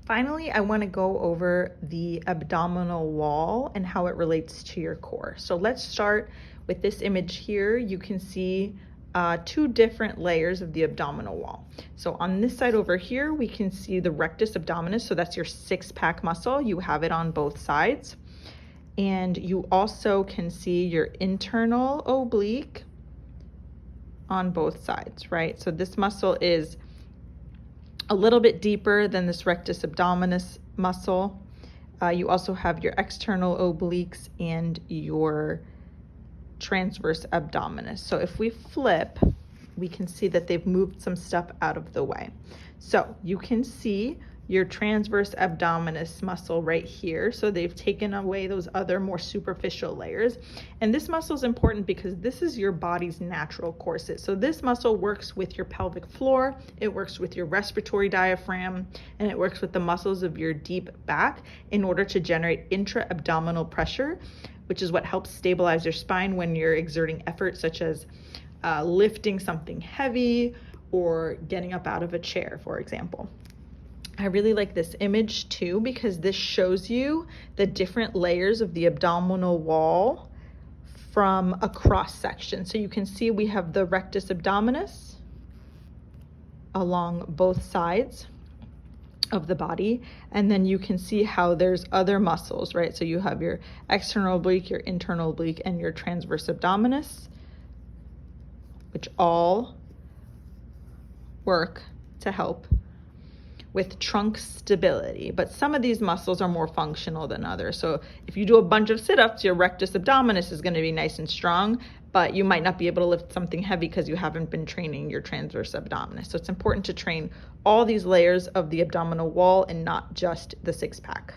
Finally, I want to go over the abdominal wall and how it relates to your core. So let's start with this image here. You can see two different layers of the abdominal wall. So on this side over here, we can see the rectus abdominis. So that's your six-pack muscle. You have it on both sides. And you also can see your internal oblique on both sides, right? So this muscle is a little bit deeper than this rectus abdominis muscle. You also have your external obliques and your transverse abdominis. So if we flip, we can see that they've moved some stuff out of the way. So you can see your transverse abdominis muscle right here. So they've taken away those other more superficial layers. And this muscle is important because this is your body's natural corset. So this muscle works with your pelvic floor, it works with your respiratory diaphragm, and it works with the muscles of your deep back in order to generate intra-abdominal pressure, which is what helps stabilize your spine when you're exerting effort, such as lifting something heavy or getting up out of a chair, for example. I really like this image too because this shows you the different layers of the abdominal wall from a cross section. So you can see we have the rectus abdominis along both sides of the body, and then you can see how there's other muscles, right? So you have your external oblique, your internal oblique, and your transverse abdominis, which all work to help with trunk stability. But some of these muscles are more functional than others. So if you do a bunch of sit-ups, your rectus abdominis is going to be nice and strong, but you might not be able to lift something heavy because you haven't been training your transverse abdominis. So it's important to train all these layers of the abdominal wall and not just the six-pack.